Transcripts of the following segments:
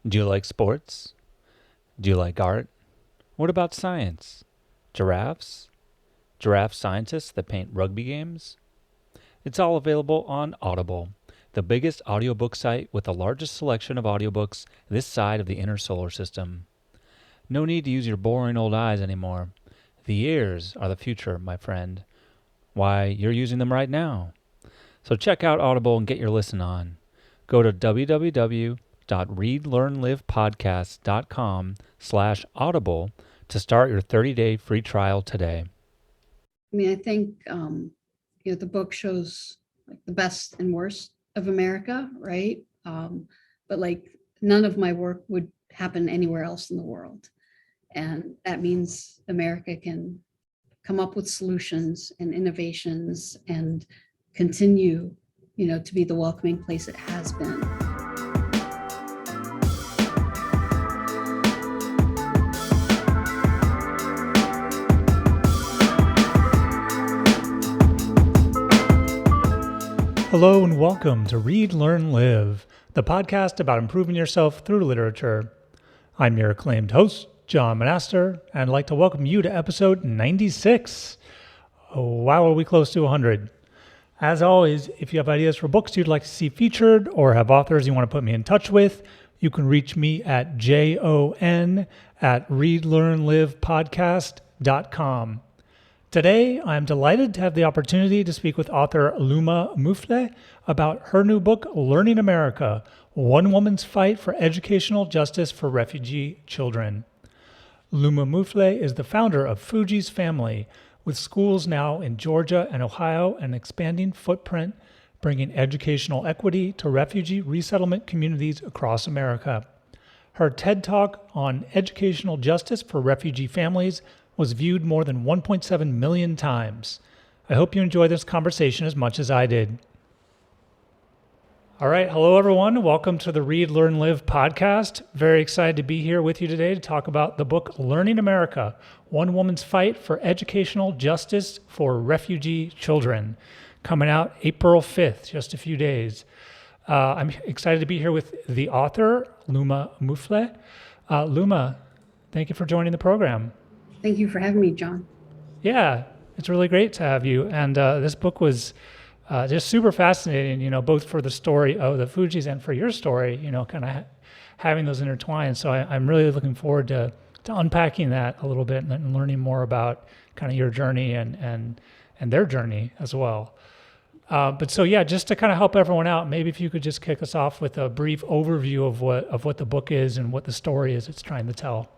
Do you like sports? Do you like art? What about science? Giraffes? Giraffe scientists that paint rugby games? It's all available on Audible, the biggest audiobook site with the largest selection of audiobooks this side of the inner solar system. No need to use your boring old eyes anymore. The ears are the future, my friend. Why, you're using them right now. So check out Audible and get your listen on. Go to www.readlearnlivepodcast.com/audible to start your 30-day free trial today. I mean, I think the book shows like the best and worst of America, right? But like none of my work would happen anywhere else in the world, and that means America can come up with solutions and innovations and continue, to be the welcoming place it has been. Hello and welcome to Read, Learn, Live, the podcast about improving yourself through literature. I'm your acclaimed host, John Monaster, and I'd like to welcome you to episode 96. Wow, are we close to 100? As always, if you have ideas for books you'd like to see featured or have authors you want to put me in touch with, you can reach me at jon@readlearnlivepodcast.com. Today, I'm delighted to have the opportunity to speak with author Luma Mufleh about her new book, Learning America, One Woman's Fight for Educational Justice for Refugee Children. Luma Mufleh is the founder of Fugees Family, with schools now in Georgia and Ohio and an expanding footprint, bringing educational equity to refugee resettlement communities across America. Her TED Talk on educational justice for refugee families was viewed more than 1.7 million times. I hope you enjoy this conversation as much as I did. All right. Hello, everyone. Welcome to the Read, Learn, Live podcast. Very excited to be here with you today to talk about the book Learning America, One Woman's Fight for Educational Justice for Refugee Children, coming out April 5th, just a few days. I'm excited to be here with the author, Luma Mufleh. Luma, thank you for joining the program. Thank you for having me, John. Yeah, it's really great to have you. And this book was just super fascinating, both for the story of the Fugees and for your story, kind of having those intertwined. So I'm really looking forward to unpacking that a little bit and learning more about kind of your journey and their journey as well. But so, yeah, just to kind of help everyone out, maybe if you could just kick us off with a brief overview of what the book is and what the story is it's trying to tell.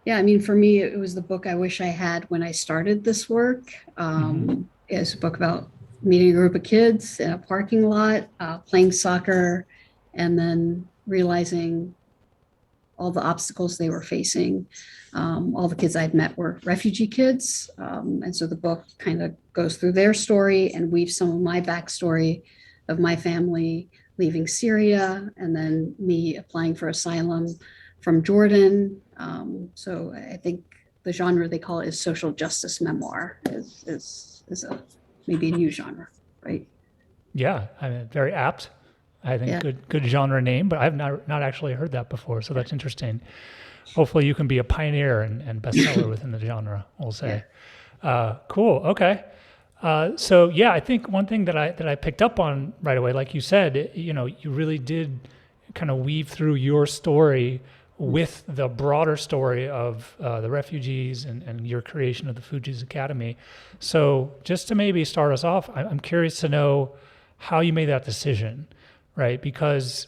Yeah, I mean, for me, it was the book I wish I had when I started this work. It's a book about meeting a group of kids in a parking lot, playing soccer, and then realizing all the obstacles they were facing. All the kids I'd met were refugee kids. And so the book kind of goes through their story and weaves some of my backstory of my family leaving Syria and then me applying for asylum from Jordan. So I think the genre they call it is social justice memoir is maybe a new genre, right? Yeah, I mean, very apt. I think Yeah. good genre name, but I've not actually heard that before, so that's interesting. Hopefully you can be a pioneer and bestseller within the genre, we'll say. Cool, okay. So yeah, I think one thing that I picked up on right away, like you said, you really did kind of weave through your story with the broader story of the refugees and your creation of the Fugees Academy. So just to maybe start us off, I'm curious to know how you made that decision, right? Because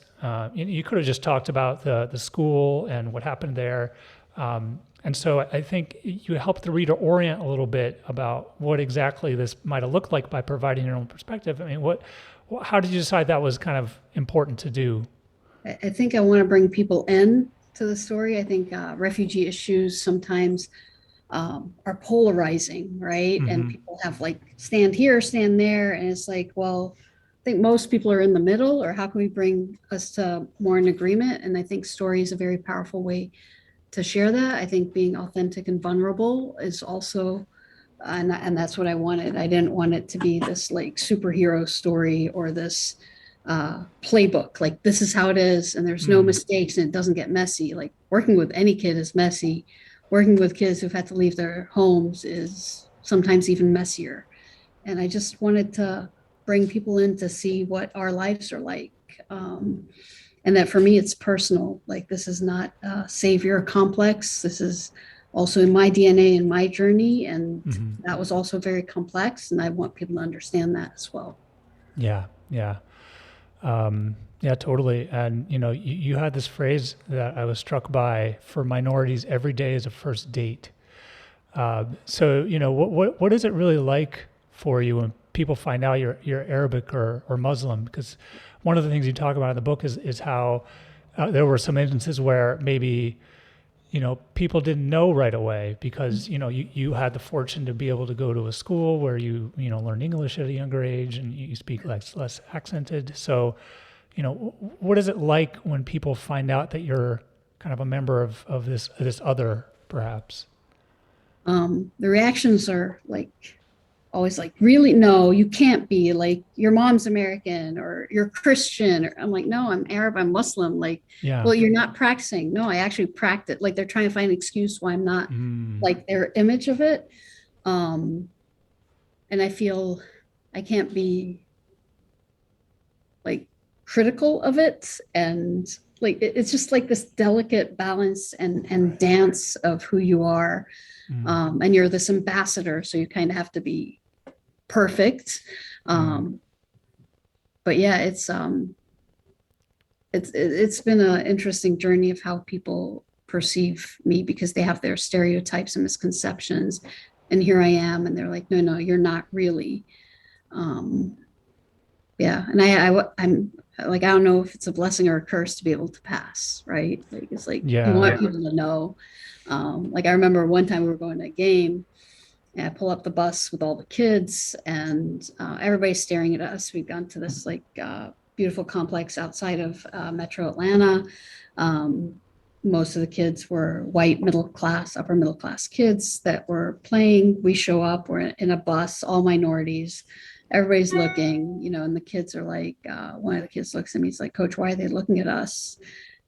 you could have just talked about the school and what happened there. And so I think you helped the reader orient a little bit about what exactly this might have looked like by providing your own perspective. I mean, how did you decide that was kind of important to do? I think I want to bring people in to the story. I think refugee issues sometimes are polarizing, right? And people have like stand here, stand there. And it's like, well, I think most people are in the middle, or how can we bring us to more in agreement? And I think story is a very powerful way to share that. I think being authentic and vulnerable is also, and that's what I wanted. I didn't want it to be this like superhero story or this playbook, like this is how it is, and there's no mistakes, and it doesn't get messy. Like working with any kid is messy. Working with kids who've had to leave their homes is sometimes even messier. And I just wanted to bring people in to see what our lives are like. And that for me, it's personal. Like this is not a savior complex. This is also in my DNA and my journey. And that was also very complex. And I want people to understand that as well. Yeah. Yeah. Yeah, totally. And, you had this phrase that I was struck by: for minorities, every day is a first date. So, what is it really like for you when people find out you're Arabic or Muslim? Because one of the things you talk about in the book is how there were some instances where maybe, people didn't know right away because, you had the fortune to be able to go to a school where learn English at a younger age and you speak less accented. So, what is it like when people find out that you're kind of a member of this other, perhaps? The reactions are like always like, really? No, you can't be. Like your mom's American or you're Christian. Or I'm like, no, I'm Arab, I'm Muslim. Like, Yeah. well, you're not practicing. No, I actually practice. Like they're trying to find an excuse why I'm not like their image of it. And I feel I can't be like critical of it. And like it's just like this delicate balance and dance of who you are. And you're this ambassador, so you kind of have to be perfect. But yeah, it's been an interesting journey of how people perceive me because they have their stereotypes and misconceptions, and here I am, and they're like, no, you're not really. Yeah, and I'm like, I don't know if it's a blessing or a curse to be able to pass, right? Like it's like you want people to know. Like I remember one time we were going to a game, and I pull up the bus with all the kids, and everybody's staring at us. We've gone to this like beautiful complex outside of Metro Atlanta. Most of the kids were white, middle class, upper middle class kids that were playing. We show up, we're in a bus, all minorities. Everybody's looking, and the kids are like, one of the kids looks at me, he's like, Coach, why are they looking at us?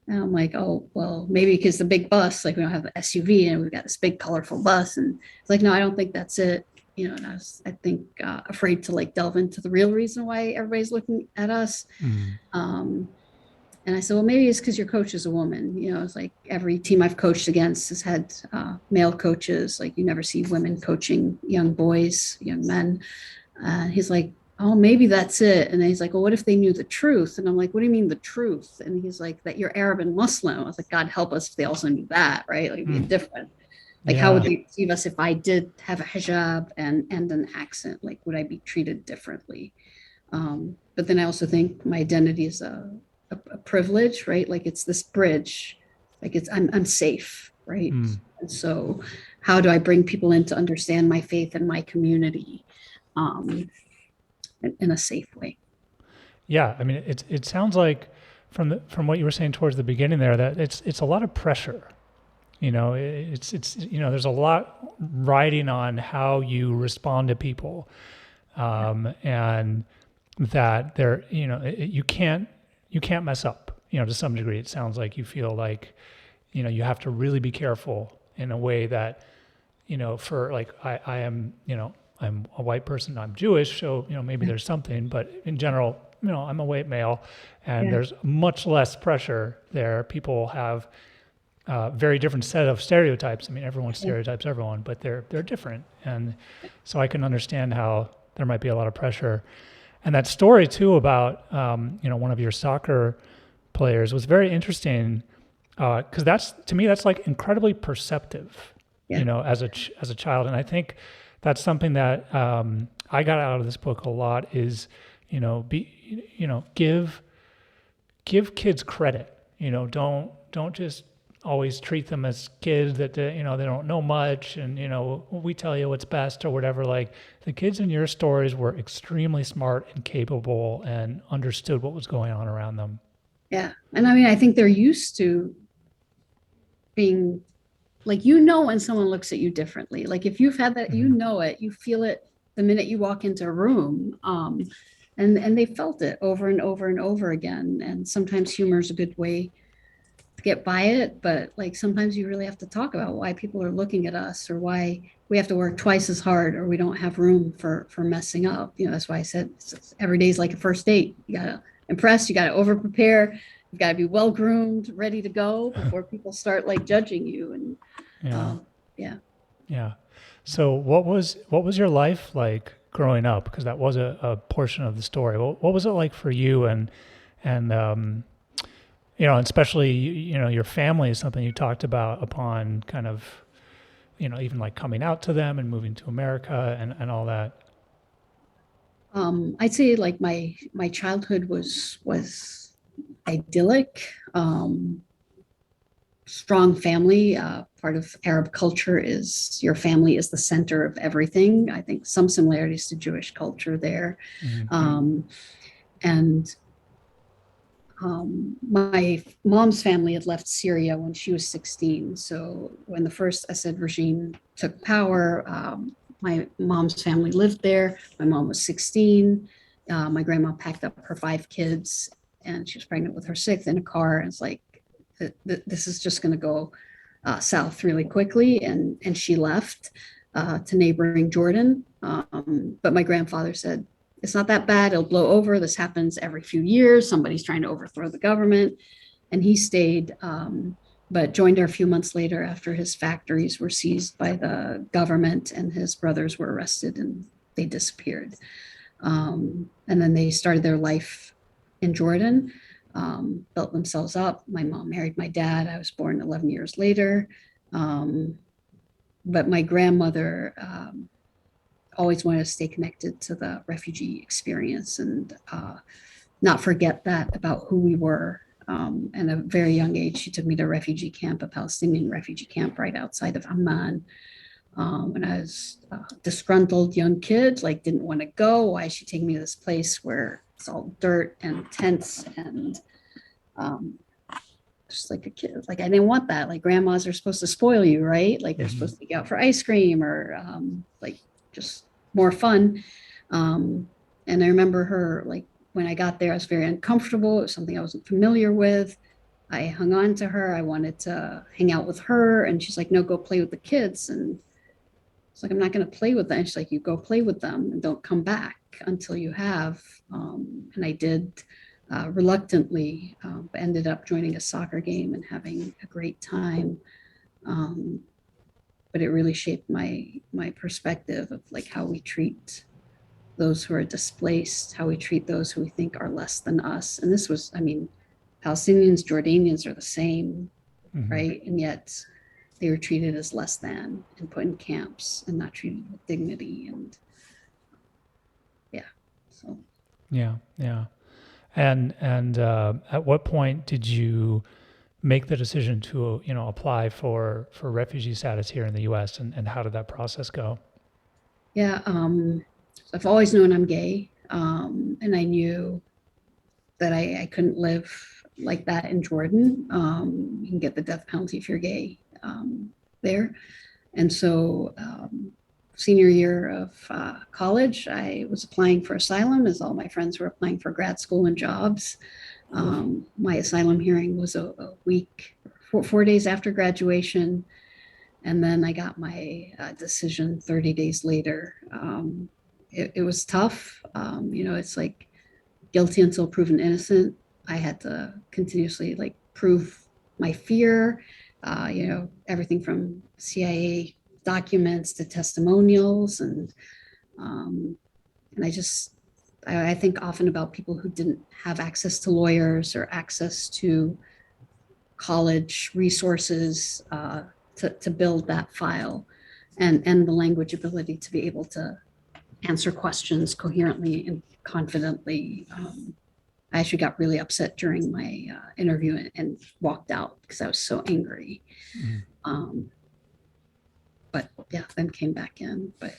And I'm like, oh, well, maybe because the big bus, like we don't have an SUV and we've got this big colorful bus. And it's like, no, I don't think that's it. And I think, afraid to like delve into the real reason why everybody's looking at us. And I said, well, maybe it's because your coach is a woman. It's like every team I've coached against has had male coaches. Like you never see women coaching young boys, young men. He's like, oh, maybe that's it. And then he's like, well, what if they knew the truth? And I'm like, what do you mean the truth? And he's like, that you're Arab and Muslim. I was like, God help us if they also knew that, right? Like it'd be different. Like how would they perceive us if I did have a hijab and an accent? Like would I be treated differently? But then I also think my identity is a privilege, right? Like it's this bridge, like I'm safe, right? And so how do I bring people in to understand my faith and my community in a safe way? Yeah, I mean, it sounds like from what you were saying towards the beginning there that it's a lot of pressure. It's there's a lot riding on how you respond to people, and that you can't mess up. To some degree, it sounds like you feel like you have to really be careful in a way that for like I am I'm a white person, I'm Jewish, so maybe there's something, but in general, I'm a white male, and there's much less pressure there. People have a very different set of stereotypes. I mean, everyone stereotypes everyone, but they're different, and so I can understand how there might be a lot of pressure. And that story too about one of your soccer players was very interesting because to me that's like incredibly perceptive, as a child, and I think that's something that I got out of this book a lot is, give kids credit. Don't just always treat them as kids that they don't know much, and we tell you what's best or whatever. Like the kids in your stories were extremely smart and capable and understood what was going on around them. Yeah, and I mean I think they're used to being like, when someone looks at you differently, like if you've had that, it, you feel it the minute you walk into a room. and they felt it over and over and over again. And sometimes humor is a good way to get by it, but like sometimes you really have to talk about why people are looking at us, or why we have to work twice as hard, or we don't have room for messing up. That's why I said every day is like a first date. You gotta impress, you gotta over prepare, you gotta be well groomed, ready to go before people start like judging you. And Yeah. yeah. Yeah. So what was your life like growing up? Because that was a portion of the story. What was it like for you, and and especially your family is something you talked about upon kind of even like coming out to them and moving to America and all that. I'd say like my childhood was idyllic. Strong family. Part of Arab culture is your family is the center of everything. I think some similarities to Jewish culture there. Mm-hmm. And my mom's family had left Syria when she was 16. So when the first Assad regime took power, my mom's family lived there. My mom was 16. My grandma packed up her 5 kids, and she was pregnant with her sixth in a car. And it's like, this is just going to go south really quickly. And she left to neighboring Jordan. But my grandfather said, it's not that bad. It'll blow over. This happens every few years. Somebody's trying to overthrow the government. And he stayed, but joined her a few months later after his factories were seized by the government and his brothers were arrested and they disappeared. And then they started their life in Jordan, built themselves up. My mom married my dad. I was born 11 years later. But my grandmother always wanted to stay connected to the refugee experience and not forget that about who we were. At a very young age, she took me to a refugee camp, a Palestinian refugee camp right outside of Amman. And I was a disgruntled young kid, like didn't want to go. Why is she taking me to this place where it's all dirt and tents and just like a kid, like I didn't want that. Like grandmas are supposed to spoil you, right? Like they're supposed to take you out for ice cream or like just more fun. And I remember her, like when I got there, I was very uncomfortable. It was something I wasn't familiar with. I hung on to her. I wanted to hang out with her. And she's like, no, go play with the kids. And it's like, I'm not going to play with them. And she's like, you go play with them and don't come back until you have. And I did reluctantly, ended up joining a soccer game and having a great time. But it really shaped my perspective of like how we treat those who are displaced, how we treat those who we think are less than us. And this was, I mean, Palestinians, Jordanians are the same, right? And yet they were treated as less than and put in camps and not treated with dignity. And yeah, so. Yeah, yeah. And at what point did you make the decision to apply for refugee status here in the U.S. and how did that process go? Yeah, I've always known I'm gay, and I knew that I couldn't live like that in Jordan. You can get the death penalty if you're gay there. And so senior year of college, I was applying for asylum as all my friends were applying for grad school and jobs. My asylum hearing was a week, 4 days after graduation. And then I got my decision 30 days later. It was tough. It's like guilty until proven innocent. I had to continuously like prove my fear, everything from CIA documents to testimonials. And I think often about people who didn't have access to lawyers or access to college resources to build that file and the language ability to be able to answer questions coherently and confidently. I actually got really upset during my interview and walked out because I was so angry. But yeah, then came back in. But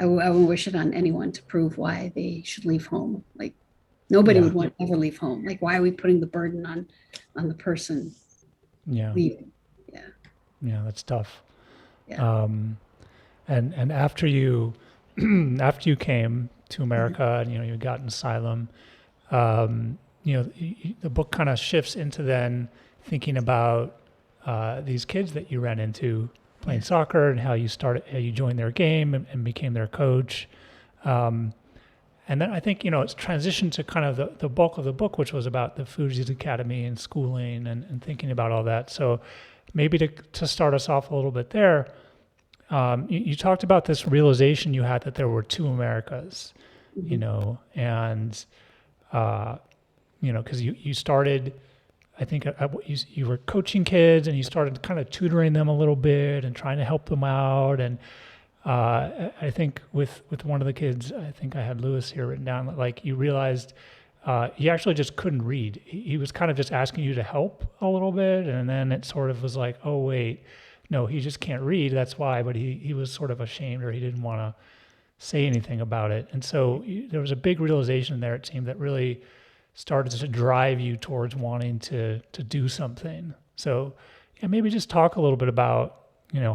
I wouldn't wish it on anyone to prove why they should leave home. Like nobody would want to ever leave home. Like why are we putting the burden on the person leaving? Yeah, that's tough. Yeah. And after you after you came to America, and you got an asylum. The book kind of shifts into then thinking about these kids that you ran into playing soccer, and how you joined their game and became their coach. And then I think, it's transitioned to kind of the bulk of the book, which was about the Fugees Academy and schooling and thinking about all that. So maybe to start us off a little bit there, you talked about this realization you had that there were two Americas, and, because you started, I think you were coaching kids, and you started kind of tutoring them a little bit and trying to help them out. And I think with one of the kids, I think I had Lewis here written down, like you realized he actually just couldn't read. He was kind of just asking you to help a little bit. And then it sort of was like, oh, wait, no, he just can't read. That's why. But he was sort of ashamed, or he didn't want to say anything about it. And so there was a big realization there, it seemed, that really started to drive you towards wanting to do something. So maybe just talk a little bit about,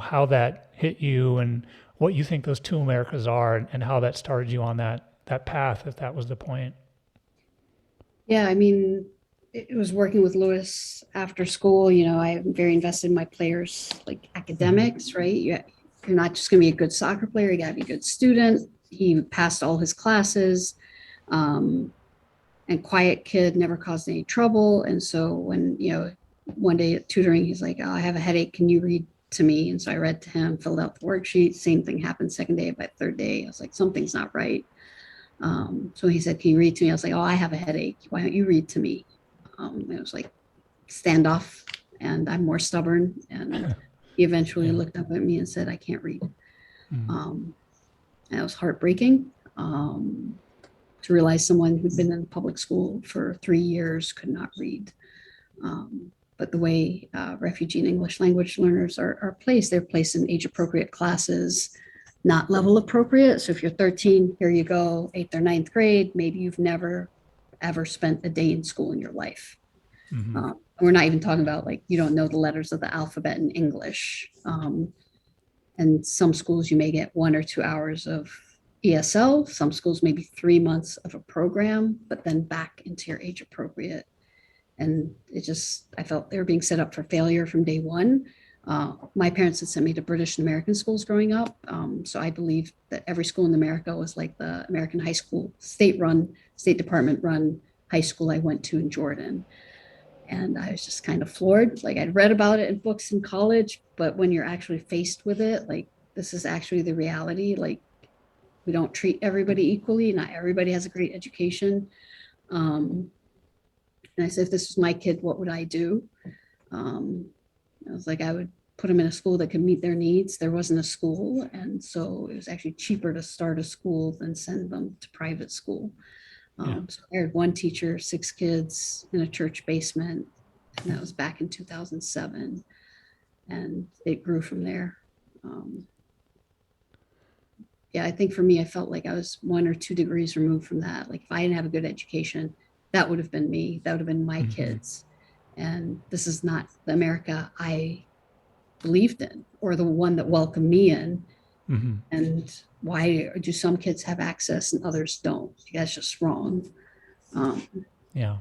how that hit you and what you think those two Americas are, and how that started you on that path, if that was the point. Yeah, I mean, it was working with Lewis after school. I'm very invested in my players, like academics, right? You're not just going to be a good soccer player, you got to be a good student. He passed all his classes, and quiet kid, never caused any trouble. And so when, one day at tutoring, he's like, oh, I have a headache. Can you read to me? And so I read to him, filled out the worksheet. Same thing happened second day. By third day, I was like, something's not right. So he said, can you read to me? I was like, oh, I have a headache. Why don't you read to me? It was like standoff, and I'm more stubborn. And he eventually looked up at me and said, I can't read. And it was heartbreaking to realize someone who'd been in public school for 3 years could not read. But the way refugee and English language learners are placed, they're placed in age-appropriate classes, not level appropriate. So if you're 13, here you go, 8th or 9th grade, maybe you've never, ever spent a day in school in your life. We're not even talking about like, you don't know the letters of the alphabet in English. And some schools you may get 1 or 2 hours of ESL, some schools maybe 3 months of a program, but then back into your age appropriate. And I felt they were being set up for failure from day one. My parents had sent me to British and American schools growing up. So I believe that every school in America was like the American high school, state department run high school I went to in Jordan. And I was just kind of floored. Like I'd read about it in books in college, but when you're actually faced with it, like this is actually the reality. Like we don't treat everybody equally. Not everybody has a great education. And I said, if this was my kid, what would I do? I was like, I would put them in a school that could meet their needs. There wasn't a school. And so it was actually cheaper to start a school than send them to private school. So I hired one teacher, 6 kids in a church basement. And that was back in 2007. And it grew from there. I think for me, I felt like I was 1 or 2 degrees removed from that. Like if I didn't have a good education, that would have been me. That would have been my kids. And this is not the America I believed in, or the one that welcomed me in. And why do some kids have access and others don't? That's just wrong. Yeah.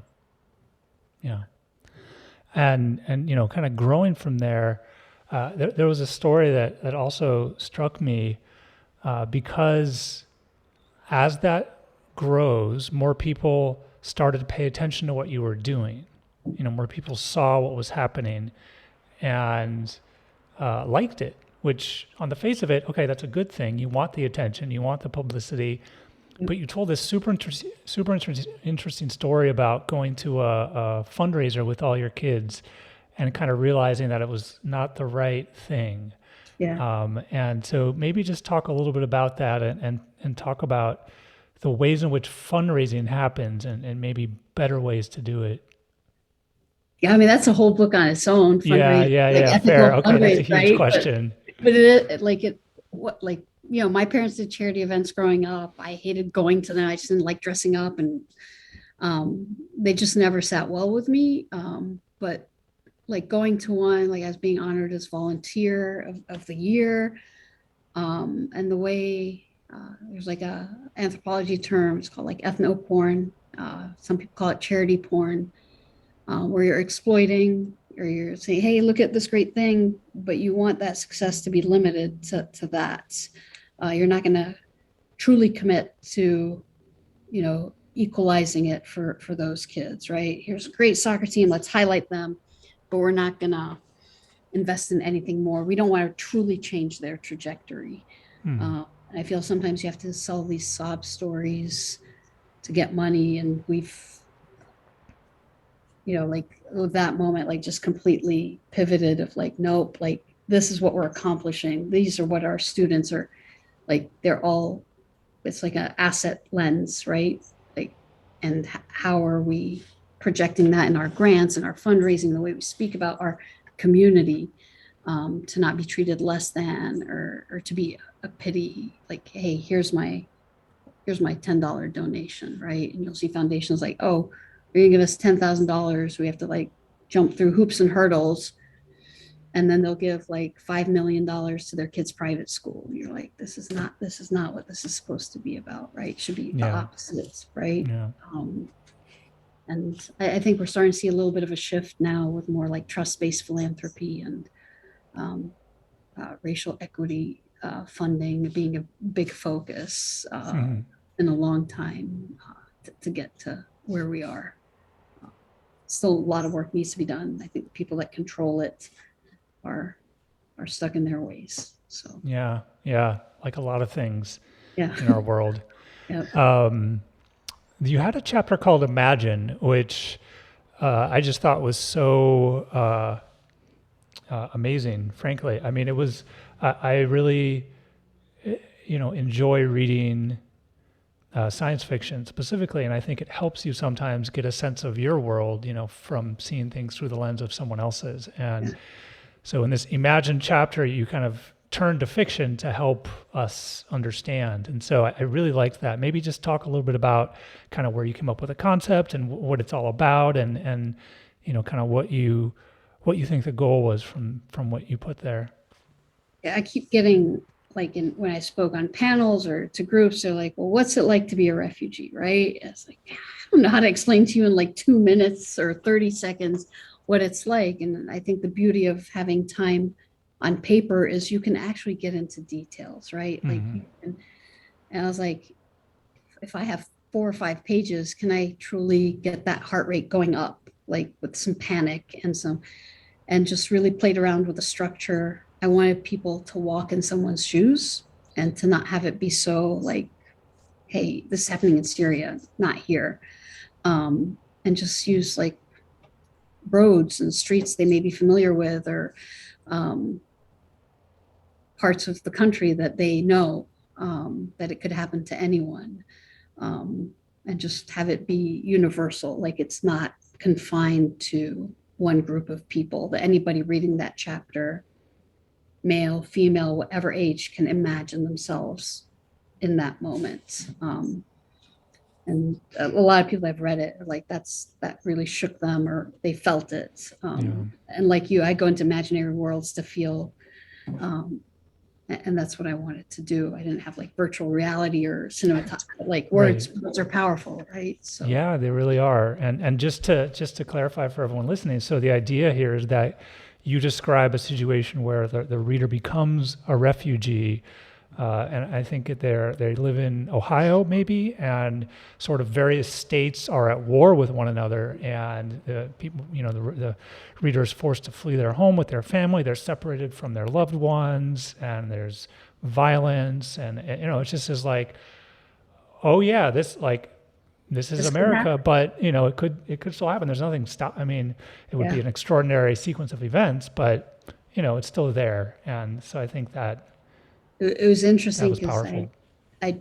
And kind of growing from there, there was a story that also struck me, because as that grows, more people started to pay attention to what you were doing. More people saw what was happening and liked it, which on the face of it, okay, that's a good thing. You want the attention, you want the publicity, but you told this super interesting story about going to a fundraiser with all your kids and kind of realizing that it was not the right thing. And so maybe just talk a little bit about that and talk about the ways in which fundraising happens and maybe better ways to do it. Yeah, I mean, that's a whole book on its own. Yeah, fair. Okay, that's a huge right? question. But my parents did charity events growing up. I hated going to them. I just didn't like dressing up, and they just never sat well with me. But like going to one, like I was being honored as volunteer of the year. And the way there's like a anthropology term. It's called like ethnoporn. Some people call it charity porn, where you're exploiting or you're saying, hey, look at this great thing, but you want that success to be limited to that. You're not going to truly commit to, equalizing it for those kids, right? Here's a great soccer team. Let's highlight them, but we're not going to invest in anything more. We don't want to truly change their trajectory. And I feel sometimes you have to sell these sob stories to get money. And we've, like that moment, like just completely pivoted of like, nope, like this is what we're accomplishing. These are what our students are like. It's like an asset lens, right? Like, and how are we projecting that in our grants and our fundraising, the way we speak about our community, to not be treated less than, or to be a pity, like, hey, here's my $10 donation, right? And you'll see foundations like, oh, you're gonna give us $10,000. We have to like jump through hoops and hurdles. And then they'll give like $5 million to their kid's private school. And you're like, this is not what this is supposed to be about, right? It should be the opposites, right? Yeah. And I think we're starting to see a little bit of a shift now with more like trust-based philanthropy and racial equity funding being a big focus in a long time to get to where we are. Still a lot of work needs to be done. I think the people that control it are stuck in their ways. So yeah, like a lot of things in our world. You had a chapter called Imagine, which I just thought was so amazing, frankly. I mean, it was, I really, enjoy reading science fiction specifically, and I think it helps you sometimes get a sense of your world, from seeing things through the lens of someone else's. And so in this Imagine chapter, you kind of turn to fiction to help us understand. And so I really liked that. Maybe just talk a little bit about kind of where you came up with the concept and what it's all about, and kind of what you think the goal was from what you put there. Yeah, I keep getting like when I spoke on panels or to groups, they're like, well, what's it like to be a refugee, right? It's like, I don't know how to explain to you in like 2 minutes or 30 seconds what it's like. And I think the beauty of having time on paper is you can actually get into details, right? Like, and I was like, if I have 4 or 5 pages, can I truly get that heart rate going up, like with some panic and just really played around with the structure. I wanted people to walk in someone's shoes and to not have it be so like, hey, this is happening in Syria, not here. And just use like roads and streets they may be familiar with, or parts of the country that they know, that it could happen to anyone, and just have it be universal, like it's not confined to one group of people, that anybody reading that chapter, male, female, whatever age, can imagine themselves in that moment. And a lot of people have read it like that really shook them, or they felt it. And like you, I go into imaginary worlds to feel, and that's what I wanted to do. I didn't have like virtual reality or cinematography, like words. Words are powerful, right? So yeah, they really are. And just to clarify for everyone listening, so the idea here is that you describe a situation where the reader becomes a refugee, and I think they live in Ohio maybe, and sort of various states are at war with one another, and the people, the reader is forced to flee their home with their family. They're separated from their loved ones, and there's violence, and it's just as like, oh yeah, this is America, but it could still happen. There's nothing stop. I mean, it would be an extraordinary sequence of events, but it's still there. And so I think that it was interesting because I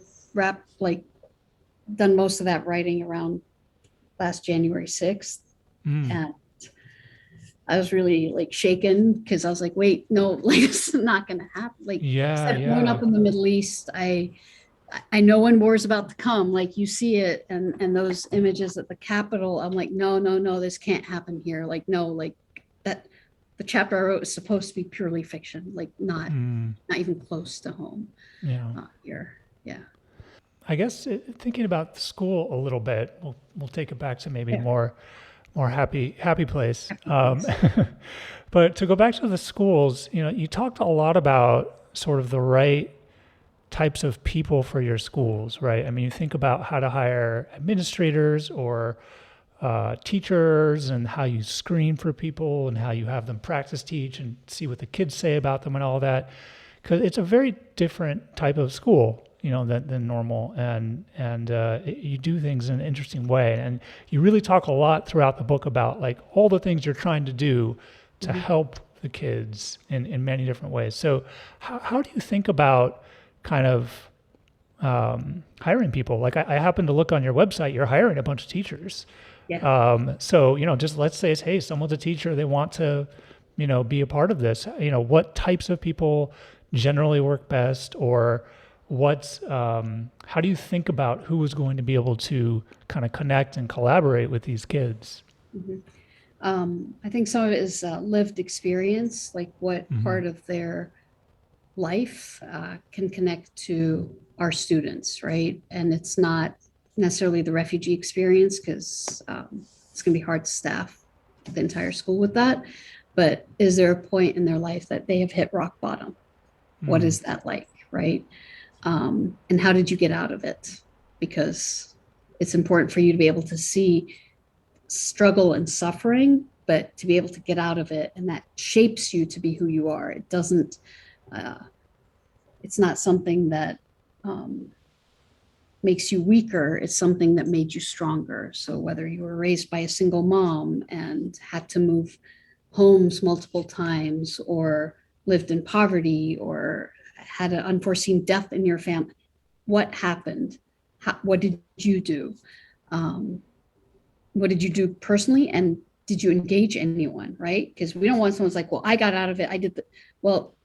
done most of that writing around last January 6th. And I was really like shaken because I was like, wait, no, like it's not going to happen. Like, growing up in the Middle East, I know when war's about to come, like you see it, and those images at the Capitol, I'm like, no, this can't happen here. Like, no, like that, the chapter I wrote is supposed to be purely fiction, like not even close to home here. Yeah. I guess thinking about school a little bit, we'll take it back to maybe Yeah. more happy place. Please. But to go back to the schools, you talked a lot about sort of the right types of people for your schools, right? I mean, you think about how to hire administrators or teachers and how you screen for people and how you have them practice teach and see what the kids say about them and all that. Because it's a very different type of school, than normal, and you do things in an interesting way, and you really talk a lot throughout the book about like all the things you're trying to do to help the kids in many different ways. So how do you think about kind of hiring people? Like I happen to look on your website, you're hiring a bunch of teachers. Yeah. So, just let's say, hey, someone's a teacher, they want to, be a part of this. What types of people generally work best, or how do you think about who is going to be able to kind of connect and collaborate with these kids? I think some of it is lived experience, like what part of their life can connect to our students, right? And it's not necessarily the refugee experience because it's going to be hard to staff the entire school with that. But is there a point in their life that they have hit rock bottom? What is that like, right? And how did you get out of it? Because it's important for you to be able to see struggle and suffering, but to be able to get out of it, and that shapes you to be who you are. It doesn't. It's not something that makes you weaker. It's something that made you stronger. So whether you were raised by a single mom and had to move homes multiple times, or lived in poverty, or had an unforeseen death in your family, what happened? What did you do? What did you do personally? And did you engage anyone, right? Because we don't want someone's like, well, I got out of it. I did well,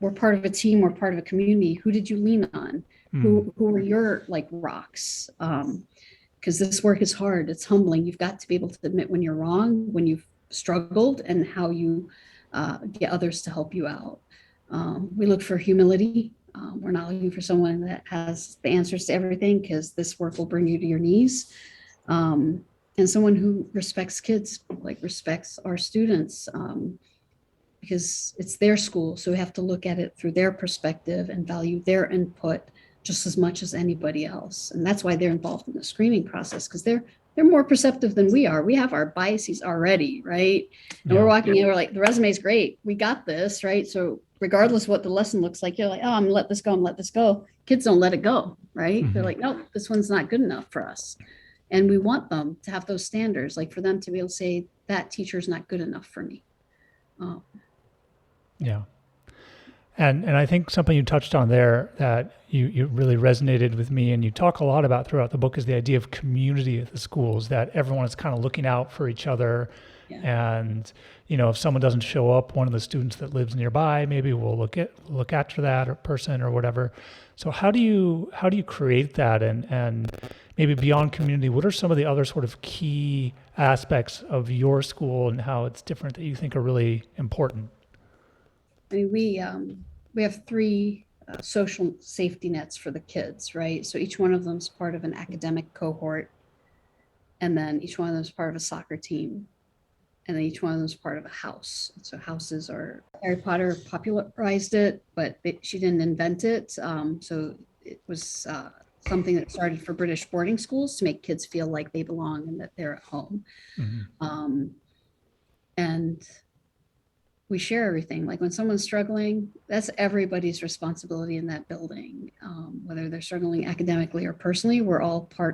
we're part of a team. We're part of a community. Who did you lean on? Who were your like rocks? Because this work is hard. It's humbling. You've got to be able to admit when you're wrong, when you've struggled, and how you get others to help you out. We look for humility. We're not looking for someone that has the answers to everything, because this work will bring you to your knees. And someone who respects kids, like respects our students, because it's their school. So we have to look at it through their perspective and value their input just as much as anybody else. And that's why they're involved in the screening process, because they're more perceptive than we are. We have our biases already, right? And we're walking in, we're like, the resume is great. We got this, right? So regardless of what the lesson looks like, you're like, oh, I'm gonna let this go. I'm gonna let this go. Kids don't let it go, right? They're like, nope, this one's not good enough for us. And we want them to have those standards, like for them to be able to say, that teacher's not good enough for me. Yeah. And I think something you touched on there that you really resonated with me, and you talk a lot about throughout the book, is the idea of community at the schools, that everyone is kind of looking out for each other. Yeah. And, if someone doesn't show up, one of the students that lives nearby, maybe we'll look after that or person or whatever. So how do you create that? And maybe beyond community, what are some of the other sort of key aspects of your school and how it's different that you think are really important? I mean, we have three social safety nets for the kids, right? So each one of them is part of an academic cohort, and then each one of them is part of a soccer team, and then each one of them is part of a house. So houses are, Harry Potter popularized it, but she didn't invent it. So it was something that started for British boarding schools to make kids feel like they belong and that they're at home. And we share everything. Like when someone's struggling, that's everybody's responsibility in that building. Whether they're struggling academically or personally,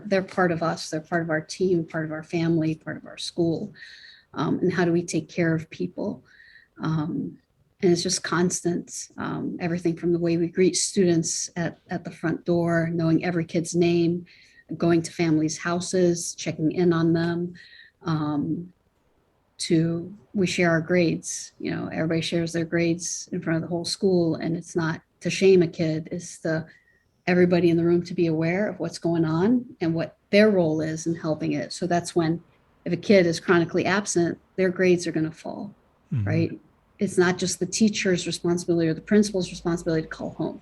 they're part of us. They're part of our team, part of our family, part of our school. And how do we take care of people? And it's just constant. Everything from the way we greet students at the front door, knowing every kid's name, going to families' houses, checking in on them, to we share our grades. Everybody shares their grades in front of the whole school, and it's not to shame a kid, it's everybody in the room to be aware of what's going on and what their role is in helping it. So that's when, if a kid is chronically absent, their grades are going to fall, right? It's not just the teacher's responsibility or the principal's responsibility to call home.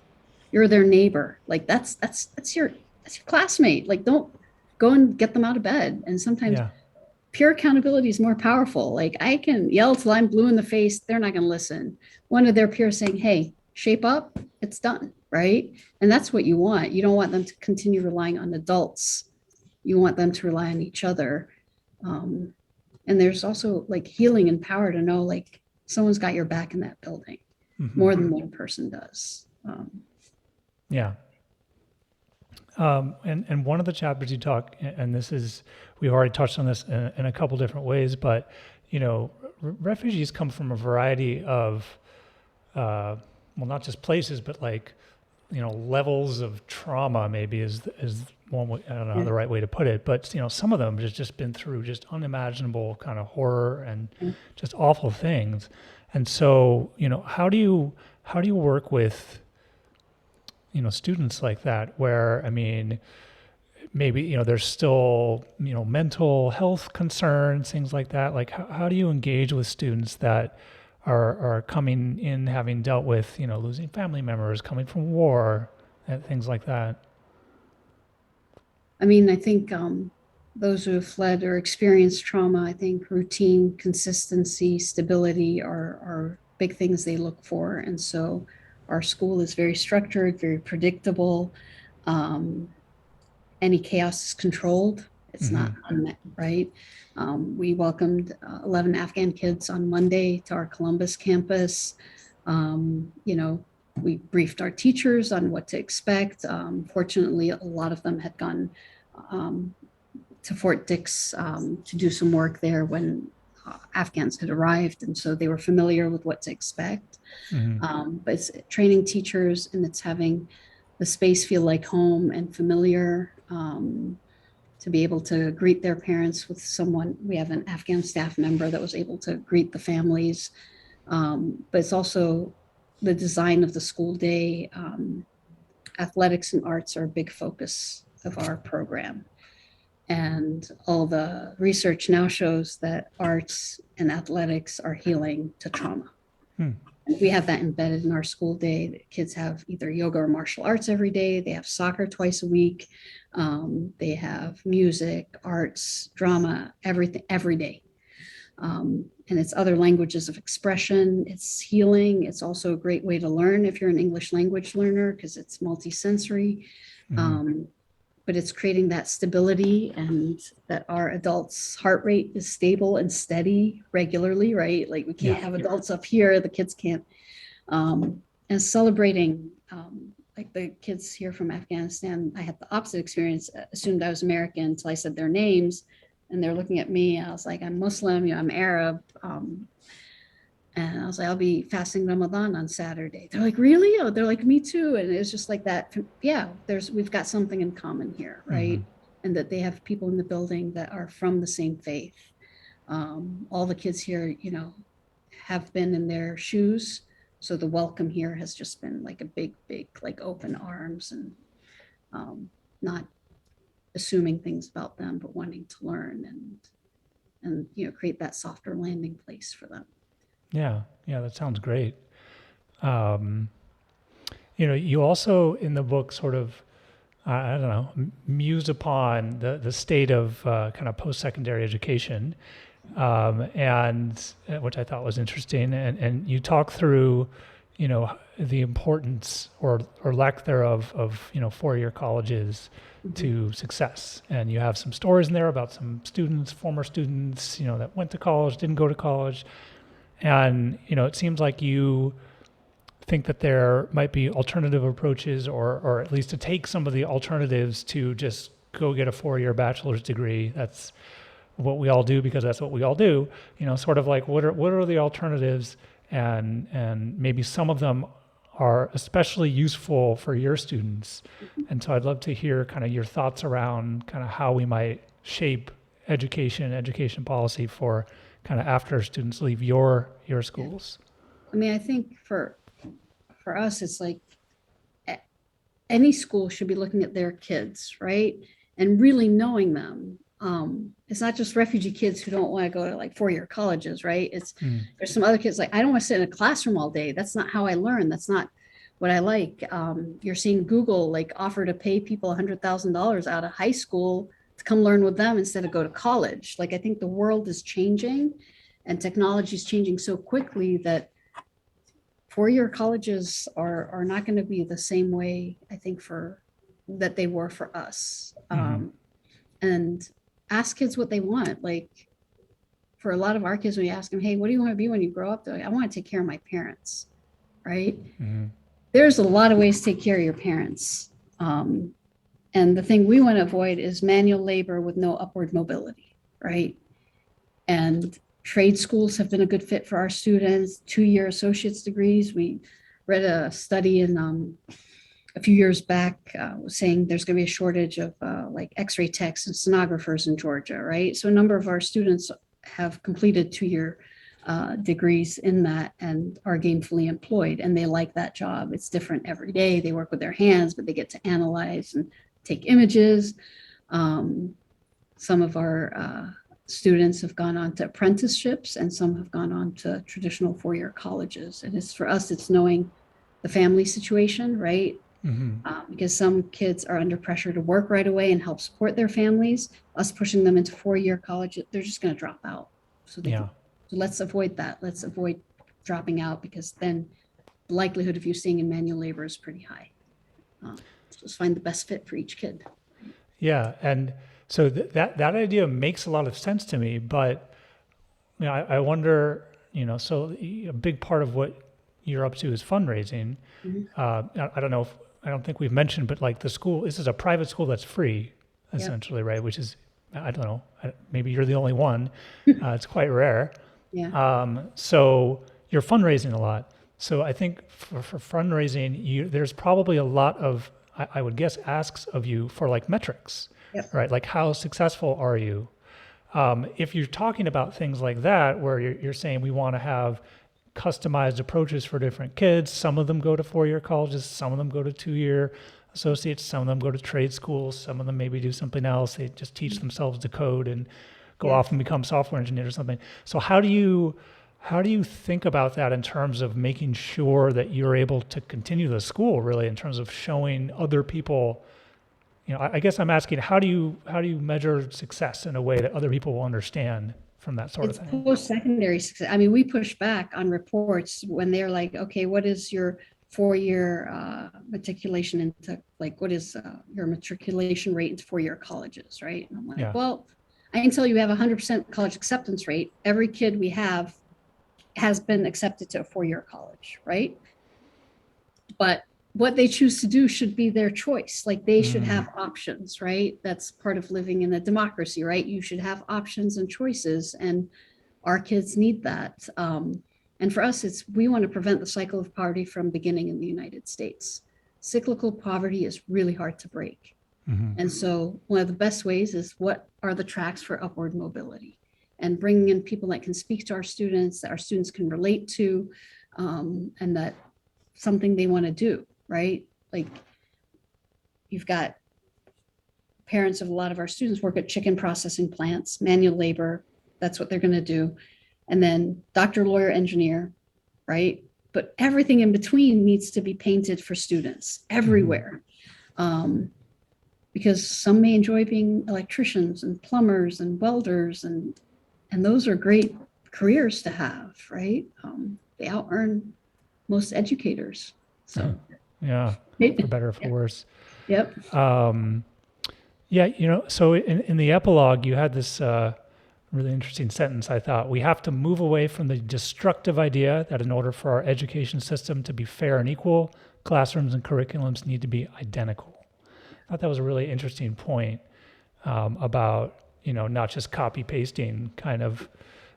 You're their neighbor. Like that's your classmate. Like don't go and get them out of bed. And sometimes Yeah. pure accountability is more powerful. Like I can yell till I'm blue in the face. They're not going to listen. One of their peers saying, hey, shape up, it's done. Right. And that's what you want. You don't want them to continue relying on adults. You want them to rely on each other. And there's also like healing and power to know like someone's got your back in that building more than one person does. Yeah. And one of the chapters you talk, and this is, we've already touched on this in a couple different ways, but, you know, refugees come from a variety of, well, not just places, but like, you know, levels of trauma maybe is one way, I don't know the right way to put it, but, you know, some of them have just been through just unimaginable kind of horror and just awful things. And so, you know, how do you work with, you know, students like that, where, I mean, maybe, you know, there's still, you know, mental health concerns, things like that. Like, how do you engage with students that are coming in having dealt with, you know, losing family members, coming from war, and things like that? I mean, I think those who have fled or experienced trauma, I think routine, consistency, stability are big things they look for. And so our school is very structured, very predictable. Um, any chaos is controlled. It's not unmet, right? We welcomed 11 Afghan kids on Monday to our Columbus campus. You know, we briefed our teachers on what to expect. Fortunately, a lot of them had gone to Fort Dix to do some work there when Afghans had arrived. And so they were familiar with what to expect. But it's training teachers, and it's having the space feel like home and familiar, to be able to greet their parents with someone. We have an Afghan staff member that was able to greet the families. But it's also the design of the school day. Athletics and arts are a big focus of our program. And all the research now shows that arts and athletics are healing to trauma. We have that embedded in our school day. The kids have either yoga or martial arts every day. They have soccer twice a week. They have music, arts, drama, everything, every day. And it's other languages of expression. It's healing. It's also a great way to learn if you're an English language learner, because it's multisensory. But it's creating that stability, and that our adults' heart rate is stable and steady regularly, right? Like we can't have adults up here, the kids can't. And celebrating, like the kids here from Afghanistan, I had the opposite experience, assumed I was American until I said their names, and they're looking at me. I was like, I'm Muslim, you know, I'm Arab. And I was like, I'll be fasting Ramadan on Saturday. They're like, really? Oh, they're like, me too. And it's just like that. Yeah, we've got something in common here, right? And that they have people in the building that are from the same faith. All the kids here, you know, have been in their shoes. So the welcome here has just been like a big, like open arms, and not assuming things about them, but wanting to learn and you know, create that softer landing place for them. Yeah, that sounds great. You know, you also in the book sort of, I don't know, muse upon the state of kind of post-secondary education, and which I thought was interesting. And you talk through, you know, the importance or lack thereof of, you know, four-year colleges to success. And you have some stories in there about some students, former students, you know, that went to college, didn't go to college. And, you know, it seems like you think that there might be alternative approaches, or at least to take some of the alternatives to just go get a 4-year bachelor's degree. That's what we all do because that's what we all do. You know, sort of like what are the alternatives, and maybe some of them are especially useful for your students. And so I'd love to hear kind of your thoughts around kind of how we might shape education policy for kind of after students leave your schools. I mean, I think for us, it's like any school should be looking at their kids, right? And really knowing them. It's not just refugee kids who don't want to go to like 4-year colleges, right? There's some other kids like, I don't want to sit in a classroom all day. That's not how I learn. That's not what I like. You're seeing Google like offer to pay people $100,000 out of high school to come learn with them instead of go to college. Like I think the world is changing and technology is changing so quickly that four-year colleges are not going to be the same way, I think, for that they were for us. And ask kids what they want. Like for a lot of our kids, when you ask them, hey, what do you want to be when you grow up? They're like, I want to take care of my parents, right? There's a lot of ways to take care of your parents. And the thing we want to avoid is manual labor with no upward mobility, right? And trade schools have been a good fit for our students, 2-year associate's degrees. We read a study in a few years back saying there's going to be a shortage of like x-ray techs and sonographers in Georgia, right? So a number of our students have completed 2-year degrees in that and are gainfully employed, and they like that job. It's different every day. They work with their hands, but they get to analyze and take images. Some of our students have gone on to apprenticeships, and some have gone on to traditional 4-year colleges. And it's for us, it's knowing the family situation, right? Because some kids are under pressure to work right away and help support their families. Us pushing them into 4-year college, they're just going to drop out. So let's avoid that. Let's avoid dropping out, because then the likelihood of you staying in manual labor is pretty high. Just find the best fit for each kid. Yeah, and so that idea makes a lot of sense to me. But you know, I wonder, you know, so a big part of what you're up to is fundraising. I don't know if, I don't think we've mentioned, but like the school, this is a private school that's free, essentially, right? Which is, I don't know, maybe you're the only one. It's quite rare. So you're fundraising a lot. So I think for fundraising, there's probably a lot of, I would guess, asks of you for like metrics, right? Like how successful are you? If you're talking about things like that, where you're saying we want to have customized approaches for different kids. Some of them go to 4-year colleges, some of them go to 2-year associates, some of them go to trade schools, some of them maybe do something else. They just teach themselves to code and go off and become software engineers or something. So how do you think about that in terms of making sure that you're able to continue the school, really, in terms of showing other people? You know, I guess I'm asking, how do you measure success in a way that other people will understand from that sort of thing? It's post-secondary success. I mean, we push back on reports when they're like, okay, what is your 4-year matriculation into, like, what is your matriculation rate into 4-year colleges, right? And I'm like, well, I can tell you we have 100% college acceptance rate. Every kid we have has been accepted to a 4-year college, right? But what they choose to do should be their choice. Like they should have options, right? That's part of living in a democracy, right? You should have options and choices, and our kids need that. And for us, we want to prevent the cycle of poverty from beginning in the United States. Cyclical poverty is really hard to break. And so one of the best ways is, what are the tracks for upward mobility? And bringing in people that can speak to our students, that our students can relate to, and that something they want to do. Right? Like you've got parents of a lot of our students work at chicken processing plants, manual labor. That's what they're going to do. And then doctor, lawyer, engineer, right? But everything in between needs to be painted for students everywhere. Because some may enjoy being electricians and plumbers and welders, and those are great careers to have, right? They out earn most educators. So yeah, for better or for worse. Yep. Yeah, you know, so in the epilogue, you had this really interesting sentence, I thought. We have to move away from the destructive idea that in order for our education system to be fair and equal, classrooms and curriculums need to be identical. I thought that was a really interesting point about, you know, not just copy pasting kind of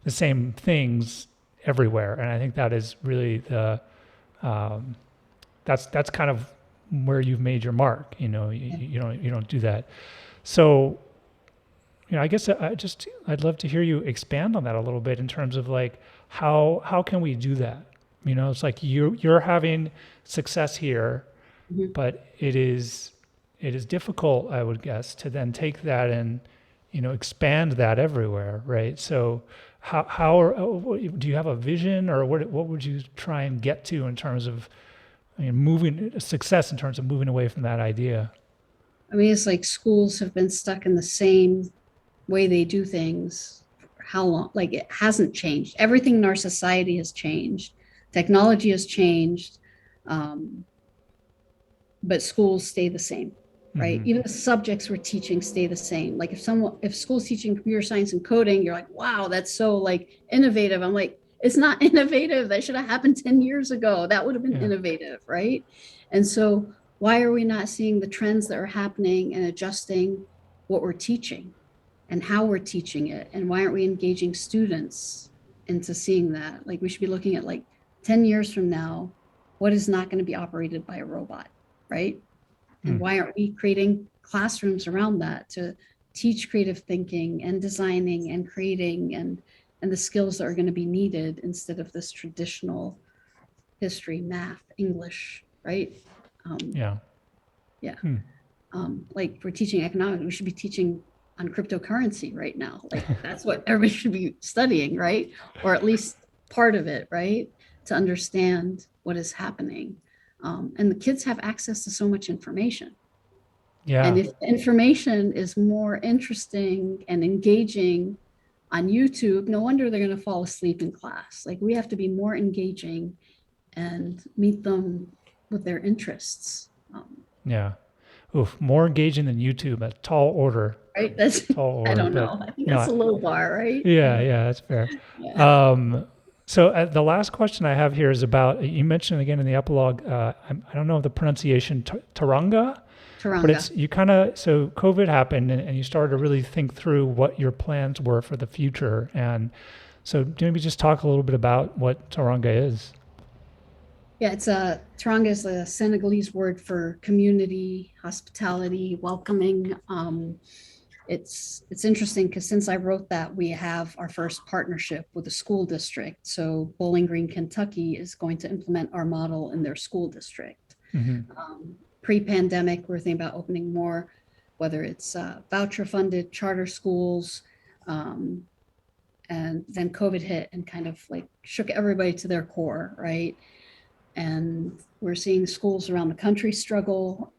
the same things everywhere. And I think that is really the that's kind of where you've made your mark. You know, you don't do that. So, you know, I guess I'd love to hear you expand on that a little bit in terms of like how can we do that? You know, it's like you're having success here, but it is difficult, I would guess, to then take that and, you know, expand that everywhere, right? So how do you have a vision, or what would you try and get to in terms of I mean, moving success in terms of moving away from that idea. I mean, it's like schools have been stuck in the same way they do things for how long? Like it hasn't changed. Everything in our society has changed. Technology has changed, but schools stay the same, right? Even the subjects we're teaching stay the same. Like if school's teaching computer science and coding, you're like, wow, that's so like innovative. I'm like, it's not innovative. That should have happened 10 years ago. That would have been innovative, right? And so why are we not seeing the trends that are happening and adjusting what we're teaching and how we're teaching it? And why aren't we engaging students into seeing that? Like we should be looking at like 10 years from now, what is not going to be operated by a robot, right? And why aren't we creating classrooms around that to teach creative thinking and designing and creating and the skills that are going to be needed instead of this traditional history, math, English, right? Yeah. Like we're teaching economics, we should be teaching on cryptocurrency right now. Like that's what everybody should be studying, right? Or at least part of it, right? To understand what is happening. And the kids have access to so much information. Yeah. And if information is more interesting and engaging on YouTube, no wonder they're going to fall asleep in class. Like we have to be more engaging and meet them with their interests. Yeah. Oof, more engaging than YouTube, a tall order. Right? That's Tall order. I don't know. I think that's a low bar, right? Yeah, that's fair. Yeah. So the last question I have here is about, you mentioned again in the epilogue, I don't know the pronunciation, Taranga? But it's, you kind of, so COVID happened and you started to really think through what your plans were for the future. And so maybe just talk a little bit about what Taranga is. Yeah, Taranga is a Senegalese word for community, hospitality, welcoming. It's interesting because since I wrote that, we have our first partnership with a school district. So Bowling Green, Kentucky is going to implement our model in their school district. Pre-pandemic, we're thinking about opening more, whether it's voucher funded charter schools. And then COVID hit and kind of like shook everybody to their core, right? And we're seeing schools around the country struggle.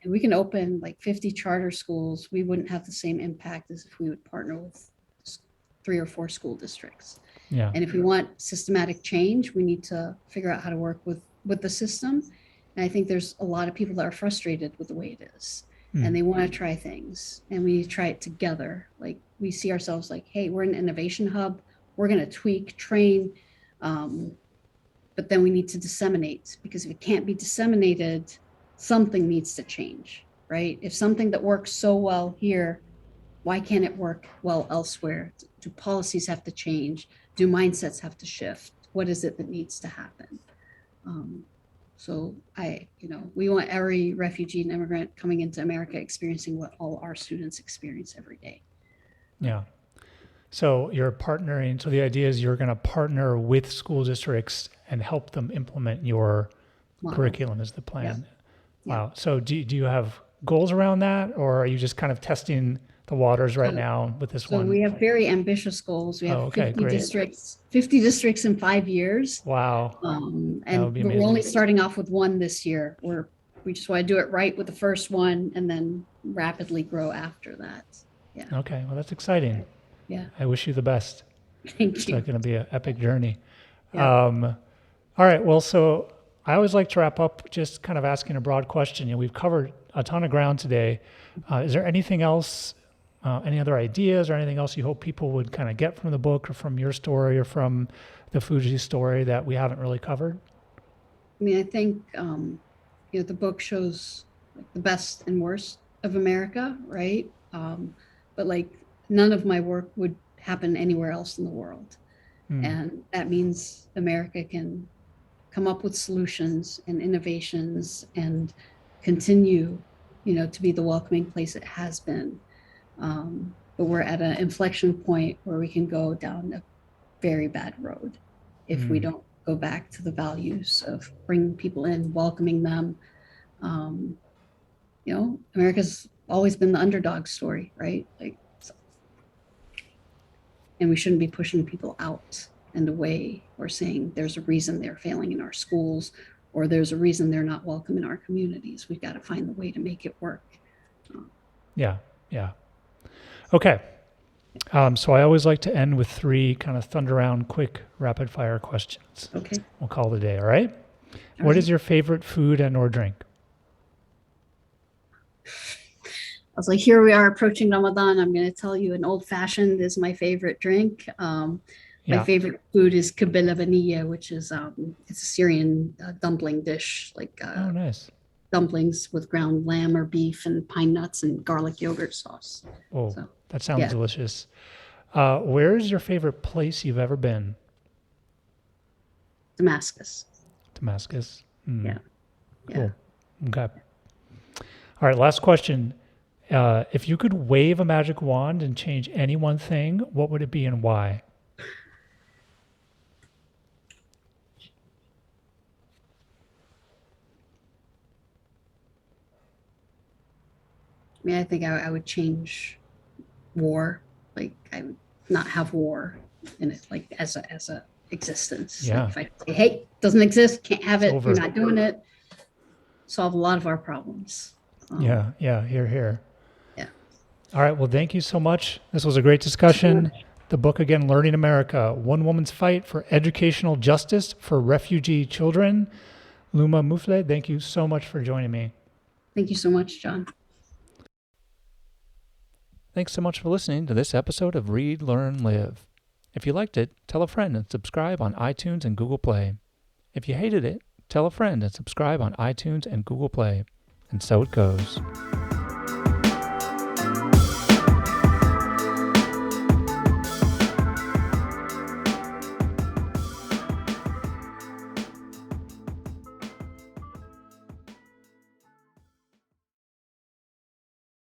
And we can open like 50 charter schools. We wouldn't have the same impact as if we would partner with 3 or 4 school districts. Yeah. And if we want systematic change, we need to figure out how to work with the system. And I think there's a lot of people that are frustrated with the way it is. And they want to try things and we need to try it together. Like we see ourselves like, hey, we're an innovation hub. We're going to tweak, train, but then we need to disseminate, because if it can't be disseminated, something needs to change, right? If something that works so well here, why can't it work well elsewhere? Do policies have to change? Do mindsets have to shift? What is it that needs to happen? So we want every refugee and immigrant coming into America experiencing what all our students experience every day. Yeah. So you're partnering. So the idea is you're going to partner with school districts and help them implement your curriculum is the plan. Yeah. Wow. So do you have goals around that, or are you just kind of testing the waters right now with this one? So we have very ambitious goals. We have 50 great. districts in 5 years. Wow. And we're only starting off with one this year. We just want to do it right with the first one and then rapidly grow after that. Yeah. Okay. Well, that's exciting. Yeah. I wish you the best. Thank It's you. going to be an epic journey. Yeah. All right. Well, so I always like to wrap up just kind of asking a broad question. We've covered a ton of ground today. Is there anything else, any other ideas or anything else you hope people would kind of get from the book or from your story or from the Fugees story that we haven't really covered? I mean, I think, the book shows like the best and worst of America, right? But like none of my work would happen anywhere else in the world. And that means America can come up with solutions and innovations and continue, to be the welcoming place it has been. But we're at an inflection point where we can go down a very bad road if we don't go back to the values of bringing people in, welcoming them. America's always been the underdog story, right? And we shouldn't be pushing people out and away or saying there's a reason they're failing in our schools or there's a reason they're not welcome in our communities. We've got to find the way to make it work. Yeah. Okay. So I always like to end with 3 kind of thunder round, quick, rapid fire questions. Okay. We'll call it a day. All right. What is your favorite food and or drink? I was like, here we are approaching Ramadan. I'm going to tell you an old fashioned is my favorite drink. My favorite food is kabila vanilla, which is it's a Syrian dumpling dish, like Oh, nice. dumplings with ground lamb or beef and pine nuts and garlic yogurt sauce. Oh, So, that sounds yeah. delicious. Where is your favorite place you've ever been? Damascus. Damascus. Yeah. Cool. Okay. All right. Last question. If you could wave a magic wand and change any one thing, what would it be and why? I mean, I think I would change war. Like I would not have war in it, like as a existence. Yeah. Like if I say, hey, doesn't exist, can't have it, over. you're not doing it. Solve a lot of our problems. Yeah. Here. Yeah. All right. Well, thank you so much. This was a great discussion. The book again, Learning America, One Woman's Fight for Educational Justice for Refugee Children. Luma Mufleh, thank you so much for joining me. Thank you so much, John. Thanks so much for listening to this episode of Read, Learn, Live. If you liked it, tell a friend and subscribe on iTunes and Google Play. If you hated it, tell a friend and subscribe on iTunes and Google Play. And so it goes.